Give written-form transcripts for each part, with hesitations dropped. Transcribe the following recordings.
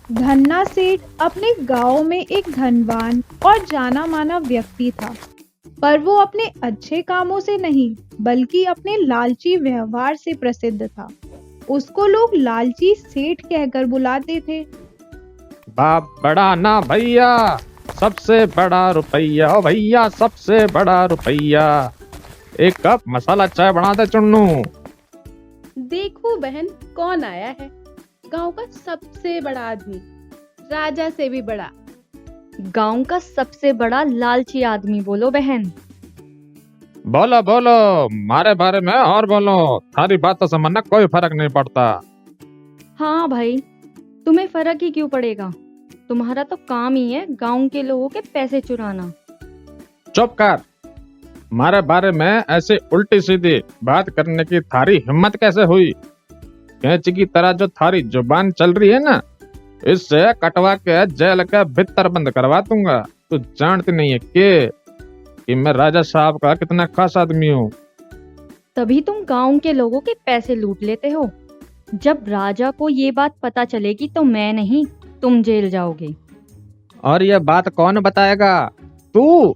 धन्ना सेठ अपने गांव में एक धनवान और जाना माना व्यक्ति था, पर वो अपने अच्छे कामों से नहीं बल्कि अपने लालची व्यवहार से प्रसिद्ध था। उसको लोग लालची सेठ कहकर बुलाते थे। बाप बड़ा ना भैया, सबसे बड़ा रुपया, ओ भैया सबसे बड़ा रुपया, एक कप मसाला चाय बना दे चुन्नू। देखो बहन, कौन आया है, गांव का सबसे बड़ा आदमी, राजा से भी बड़ा। गांव का सबसे बड़ा लालची आदमी। बोलो बहन। बोलो बोलो, मारे बारे में और बोलो, थारी बातों से मन कोई फर्क नहीं पड़ता। हाँ भाई, तुम्हें फर्क ही क्यों पड़ेगा, तुम्हारा तो काम ही है गांव के लोगों के पैसे चुराना। चुप कर, मारे बारे में ऐसे उल्टी सीधी बात करने की थारी हिम्मत कैसे हुई? कैंची की तरह जो थारी जुबान चल रही है ना, इससे कटवा के जेल के भीतर बंद करवा दूंगा। तू जानती नहीं है कि मैं राजा साहब का कितना खास आदमी हूँ। तभी तुम गांव के लोगों के पैसे लूट लेते हो। जब राजा को ये बात पता चलेगी तो मैं नहीं, तुम जेल जाओगे। और ये बात कौन बताएगा? तू?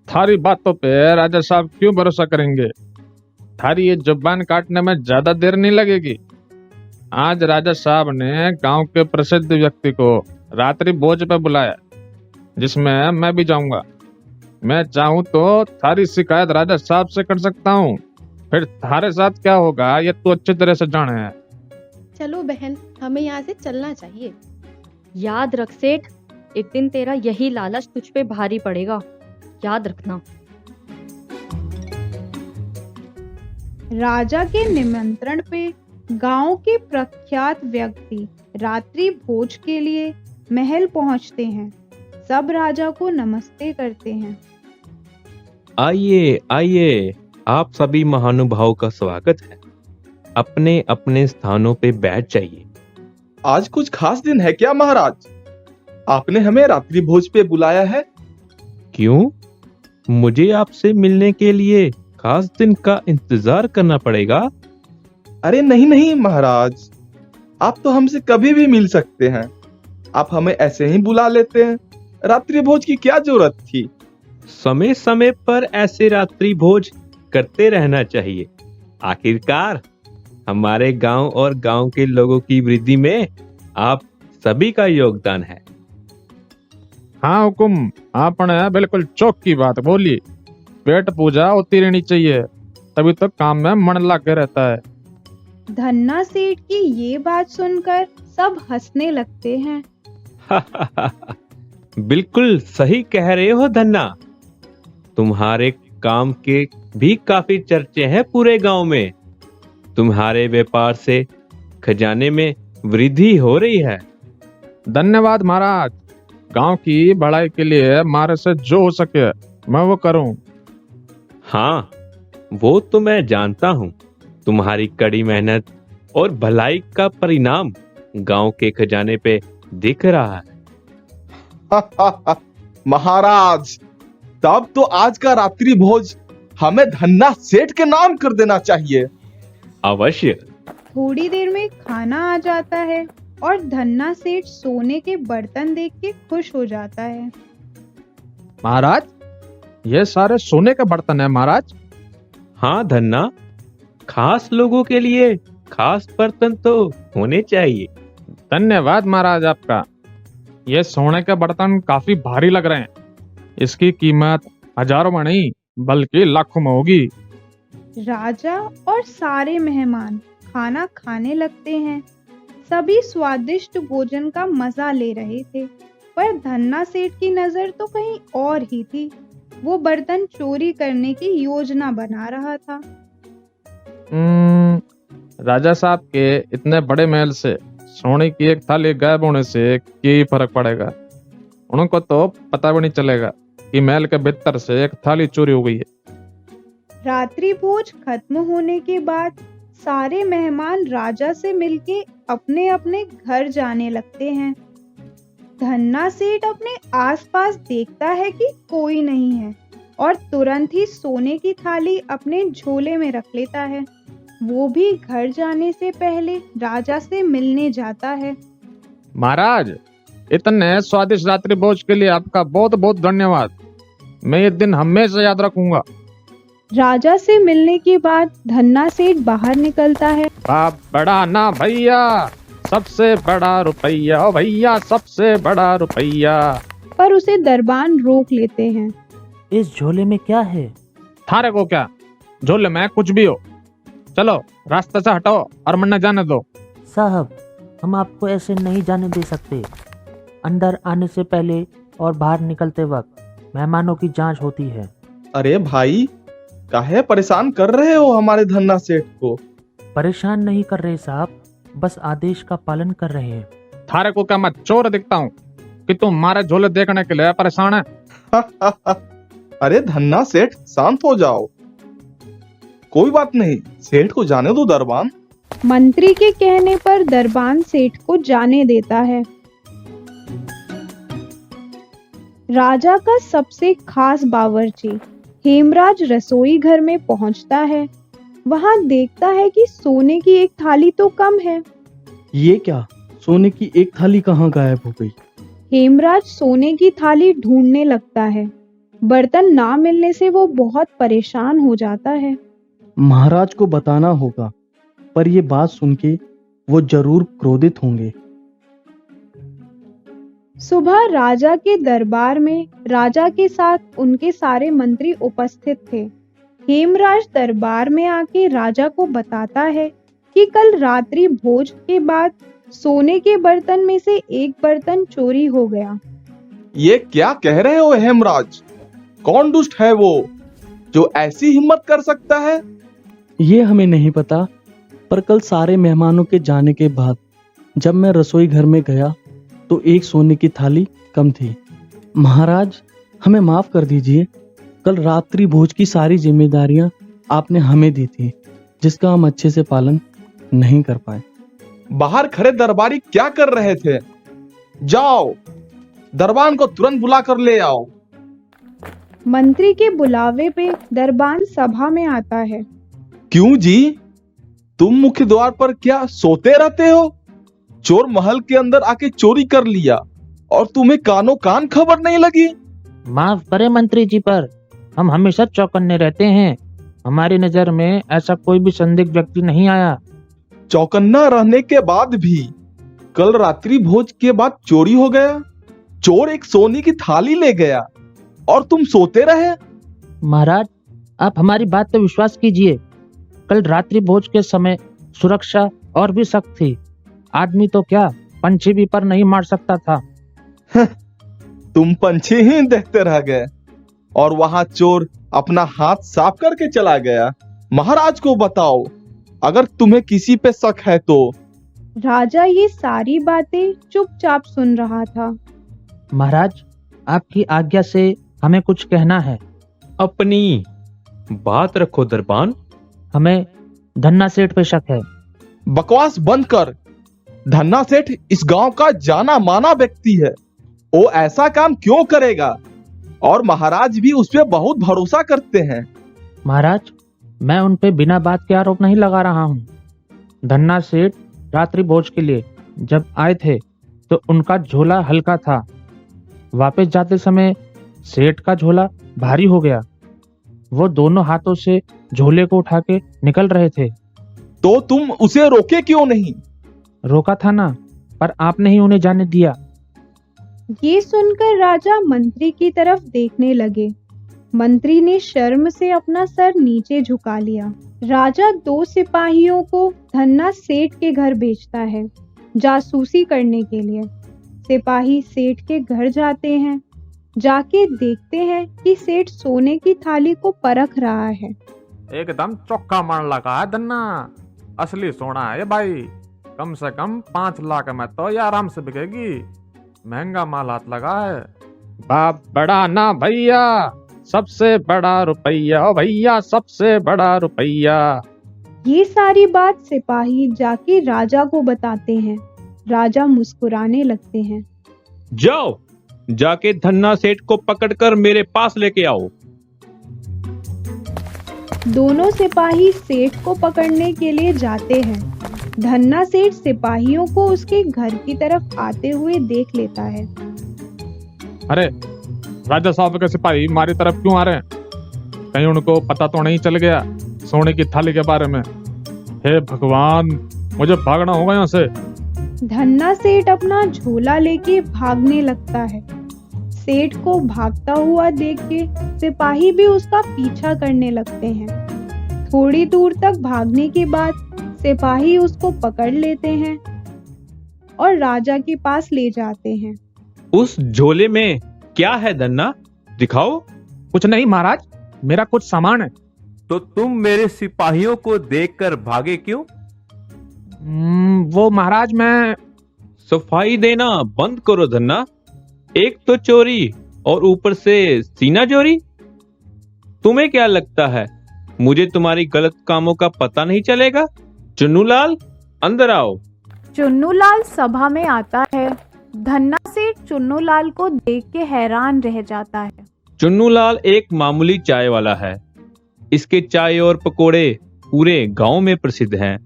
थारी बातों पे राजा साहब क्यों भरोसा करेंगे? थारी ये जुबान काटने में ज्यादा देर नहीं लगेगी। आज राजा साहब ने गांव के प्रसिद्ध व्यक्ति को रात्रि भोज पे बुलाया, जिसमें मैं भी जाऊंगा। मैं चाहूं तो थारी शिकायत राजा साहब से कर सकता हूं। फिर थारे साथ क्या होगा ये तू अच्छी तरह से जाने है। चलो बहन, हमें यहाँ से चलना चाहिए। याद रख सेठ, एक दिन तेरा यही लालच तुझ पे भारी पड़ेगा, याद रखना। राजा के निमंत्रण पे गांव के प्रख्यात व्यक्ति रात्रि भोज के लिए महल पहुंचते हैं। सब राजा को नमस्ते करते हैं। आइए आइए, आप सभी महानुभावों का स्वागत है। अपने अपने स्थानों पे बैठ जाइए। आज कुछ खास दिन है क्या महाराज? आपने हमें रात्रि भोज पे बुलाया है? क्यों? मुझे आपसे मिलने के लिए खास दिन का इंतजार करना पड़ेगा? अरे नहीं नहीं महाराज, आप तो हमसे कभी भी मिल सकते हैं। आप हमें ऐसे ही बुला लेते हैं। रात्रि भोज की क्या जरूरत थी? समय समय पर ऐसे रात्रि भोज करते रहना चाहिए। आखिरकार हमारे गांव और गांव के लोगों की वृद्धि में आप सभी का योगदान है। हाँ हुकुम, आपने बिल्कुल चौक की बात बोली। पेट पूजा होती रहनी चाहिए, तभी तो काम में मन लग के रहता है। धन्ना सेठ की ये बात सुनकर सब हंसने लगते हैं। बिल्कुल सही कह रहे हो धन्ना, तुम्हारे काम के भी काफी चर्चे हैं पूरे गांव में। तुम्हारे व्यापार से खजाने में वृद्धि हो रही है। धन्यवाद महाराज, गांव की बढ़ाई के लिए हमारे से जो हो सके मैं वो करूं। हाँ, वो तो मैं जानता हूँ। तुम्हारी कड़ी मेहनत और भलाई का परिणाम गांव के खजाने पे दिख रहा है। महाराज, तब तो आज का रात्रि भोज हमें धन्ना सेठ के नाम कर देना चाहिए। अवश्य। थोड़ी देर में खाना आ जाता है और धन्ना सेठ सोने के बर्तन देख के खुश हो जाता है। महाराज, ये सारे सोने के बर्तन है महाराज। हाँ धन्ना, खास लोगों के लिए खास बर्तन तो होने चाहिए। धन्यवाद महाराज आपका। ये सोने के बर्तन काफी भारी लग रहे हैं। इसकी कीमत हजारों में नहीं बल्कि लाखों में होगी। राजा और सारे मेहमान खाना खाने लगते हैं। सभी स्वादिष्ट भोजन का मजा ले रहे थे, पर धन्ना सेठ की नजर तो कहीं और ही थी। वो बर्तन चोरी करने की योजना बना रहा था। राजा साहब के इतने बड़े महल से सोने की एक थाली गायब होने से क्या ही फर्क पड़ेगा? उनको तो पता भी नहीं चलेगा कि महल के भीतर से एक थाली चोरी हो गई है। रात्रि भोज खत्म होने के बाद सारे मेहमान राजा से मिलके अपने अपने घर जाने लगते हैं। धन्ना सेठ अपने आसपास देखता है कि कोई नहीं है और तुरंत ही सोने की थाली अपने झोले में रख लेता है। वो भी घर जाने से पहले राजा से मिलने जाता है। महाराज, इतने स्वादिष्ट रात्रि भोज के लिए आपका बहुत बहुत धन्यवाद। मैं ये दिन हमेशा याद रखूंगा। राजा से मिलने के बाद धन्ना सेठ बाहर निकलता है। बाप बड़ा ना भैया, सबसे बड़ा रुपया, ओ भैया सबसे बड़ा रुपया। पर उसे दरबान रोक लेते हैं। इस झोले में क्या है? थारे को क्या, झोले में कुछ भी हो। चलो रास्ते से हटो और मन जाने दो। साहब, हम आपको ऐसे नहीं जाने दे सकते। अंदर आने से पहले और बाहर निकलते वक्त मेहमानों की जांच होती है। अरे भाई, काहे परेशान कर रहे हो हमारे धन्ना सेठ को? परेशान नहीं कर रहे साहब, बस आदेश का पालन कर रहे हैं। थारे को क्या मैं चोर दिखता हूँ कि तुम हमारे झोले देखने के लिए परेशान है? अरे धन्ना सेठ, शांत हो जाओ। कोई बात नहीं, सेठ को जाने दो दरबान। मंत्री के कहने पर दरबान सेठ को जाने देता है। राजा का सबसे खास बावर्ची हेमराज रसोई घर में पहुंचता है। वहां देखता है कि सोने की एक थाली तो कम है। ये क्या, सोने की एक थाली कहाँ गायब हो गई? हेमराज सोने की थाली ढूंढने लगता है। बर्तन ना मिलने से वो बहुत परेशान हो जाता है। महाराज को बताना होगा, पर ये बात सुन के वो जरूर क्रोधित होंगे। सुबह राजा के दरबार में राजा के साथ उनके सारे मंत्री उपस्थित थे। हेमराज दरबार में आके राजा को बताता है कि कल रात्रि भोज के बाद सोने के बर्तन में से एक बर्तन चोरी हो गया। ये क्या कह रहे हो हेमराज? कौन दुष्ट है वो जो ऐसी हिम्मत कर सकता है? ये हमें नहीं पता, पर कल सारे मेहमानों के जाने के बाद जब मैं रसोई घर में गया तो एक सोने की थाली कम थी। महाराज, हमें माफ कर दीजिए। कल रात्रि भोज की सारी जिम्मेदारियां आपने हमें दी थी, जिसका हम अच्छे से पालन नहीं कर पाए। बाहर खड़े दरबारी क्या कर रहे थे? जाओ, दरबान को तुरंत बुला कर ले आओ। मंत्री के बुलावे पे दरबान सभा में आता है। क्यों जी, तुम मुख्य द्वार पर क्या सोते रहते हो? चोर महल के अंदर आके चोरी कर लिया और तुम्हें कानों कान खबर नहीं लगी? माफ करें मंत्री जी, पर हम हमेशा चौकन्ने रहते हैं। हमारी नजर में ऐसा कोई भी संदिग्ध व्यक्ति नहीं आया। चौकन्ना रहने के बाद भी कल रात्रि भोज के बाद चोरी हो गया। चोर एक सोने की थाली ले गया और तुम सोते रहे। महाराज, आप हमारी बात पे विश्वास कीजिए। कल रात्रि भोज के समय सुरक्षा और भी सख्त थी। आदमी तो क्या, पंछी भी पर नहीं मार सकता था। तुम पंछी ही देखते रह गए और वहां चोर अपना हाथ साफ करके चला गया। महाराज को बताओ अगर तुम्हें किसी पे शक है तो। राजा ये सारी बातें चुपचाप सुन रहा था। महाराज, आपकी आज्ञा से हमें कुछ कहना है। अपनी बात रखो दरबान। हमें धन्ना सेठ पे शक है। बकवास बंद कर। धन्ना सेठ इस गांव का जाना माना व्यक्ति है। वो ऐसा काम क्यों करेगा? और महाराज भी उस पर बहुत भरोसा करते हैं। महाराज, मैं उन पे बिना बात के आरोप नहीं लगा रहा हूँ। धन्ना सेठ रात्रि भोज के लिए जब आए थे तो उनका झोला हल्का था। वापस जाते समय सेठ का झोला भारी हो गया। वो दोनों हाथों से झोले को उठा के निकल रहे थे। तो तुम उसे रोके क्यों नहीं? रोका था ना, पर आपने ही उन्हें जाने दिया। ये सुनकर राजा मंत्री की तरफ देखने लगे। मंत्री ने शर्म से अपना सर नीचे झुका लिया। राजा 2 सिपाहियों को धन्ना सेठ के घर भेजता है जासूसी करने के लिए। सिपाही सेठ के घर जाते हैं। जाके देखते हैं कि सेठ सोने की थाली को परख रहा है। एकदम चौका मार लगा है धन्ना, असली सोना है ये भाई। कम से कम 5 लाख में तो ये आराम से बिकेगी। महंगा माल हाथ लगा है। बाप बड़ा ना भैया, सबसे बड़ा रुपया, ओ भैया सबसे बड़ा रुपया। ये सारी बात सिपाही जाके राजा को बताते हैं। राजा मुस्कुराने लगते हैं। जाओ, जाके धन्ना सेठ को पकड़कर मेरे पास लेके आओ। दोनों सिपाही सेठ को पकड़ने के लिए जाते हैं। धन्ना सेठ सिपाहियों को उसके घर की तरफ आते हुए देख लेता है। अरे राजा साहब के सिपाही हमारी तरफ क्यों आ रहे हैं? कहीं उनको पता तो नहीं चल गया सोने की थाली के बारे में? हे भगवान, मुझे भागना होगा यहाँ से। धन्ना सेठ अपना झोला लेके भागने लगता है। सेठ को भागता हुआ देख के सिपाही भी उसका पीछा करने लगते हैं। थोड़ी दूर तक भागने के बाद सिपाही उसको पकड़ लेते हैं और राजा के पास ले जाते हैं। उस झोले में क्या है धन्ना, दिखाओ। कुछ नहीं महाराज, मेरा कुछ सामान है। तो तुम मेरे सिपाहियों को देखकर भागे क्यों? वो महाराज मैं सफाई देना बंद करो धन्ना। एक तो चोरी और ऊपर से सीना चोरी। तुम्हें क्या लगता है मुझे तुम्हारी गलत कामों का पता नहीं चलेगा? चुन्नूलाल, अंदर आओ। चुन्नूलाल सभा में आता है। धन्ना सेठ चुन्नूलाल को देख के हैरान रह जाता है। चुन्नूलाल एक मामूली चाय वाला है। इसके चाय और पकोड़े पूरे गांव में प्रसिद्ध हैं।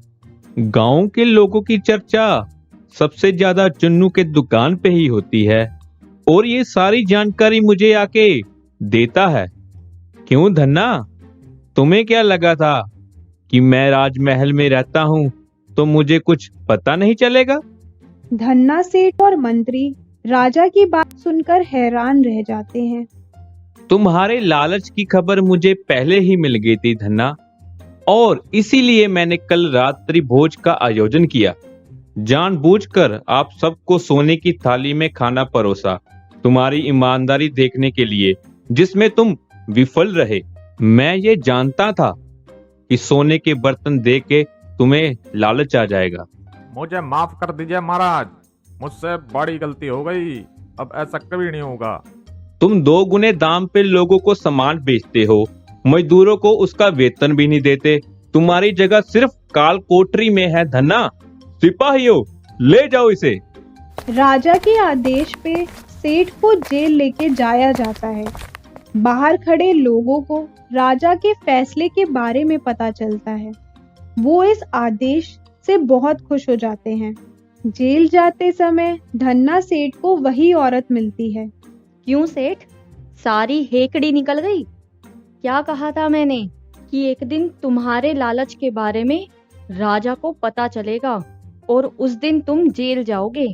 गांव के लोगों की चर्चा सबसे ज्यादा चुन्नू के दुकान पे ही होती है और ये सारी जानकारी मुझे आके देता है। क्यों धन्ना, तुम्हें क्या लगा था कि मैं राजमहल में रहता हूँ तो मुझे कुछ पता नहीं चलेगा? धन्ना सेठ और मंत्री राजा की बात सुनकर हैरान रह जाते हैं। तुम्हारे लालच की खबर मुझे पहले ही मिल गई थी धन्ना, और इसीलिए मैंने कल रात्रि भोज का आयोजन किया। जानबूझकर आप सबको सोने की थाली में खाना परोसा, तुम्हारी ईमानदारी देखने के लिए, जिसमें तुम विफल रहे। मैं ये जानता था कि सोने के बर्तन देख के तुम्हें लालच आ जाएगा। मुझे माफ कर दीजिए महाराज, मुझसे बड़ी गलती हो गई। अब ऐसा कभी नहीं होगा। तुम 2 गुने दाम पे लोगों को सामान बेचते हो, मजदूरों को उसका वेतन भी नहीं देते। तुम्हारी जगह सिर्फ काल कोठरी में है धन्ना। सिपाहियों, ले जाओ इसे। राजा के आदेश पे सेठ को जेल लेके जाया जाता है। बाहर खड़े लोगों को राजा के फैसले के बारे में पता चलता है। वो इस आदेश से बहुत खुश हो जाते हैं। जेल जाते समय धन्ना सेठ को वही औरत मिलती है। क्यों सेठ, सारी हेकड़ी निकल गई? क्या कहा था मैंने कि एक दिन तुम्हारे लालच के बारे में राजा को पता चलेगा और उस दिन तुम जेल जाओगे।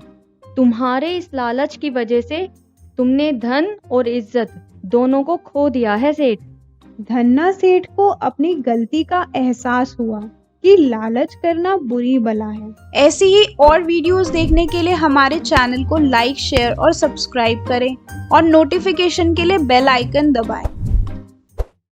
तुम्हारे इस लालच की वजह से तुमने धन और इज्जत दोनों को खो दिया है सेठ। धन्ना सेठ को अपनी गलती का एहसास हुआ कि लालच करना बुरी बला है। ऐसी ही और वीडियोस देखने के लिए हमारे चैनल को लाइक, शेयर और सब्सक्राइब करें और नोटिफिकेशन के लिए बेल आइकन दबाएं।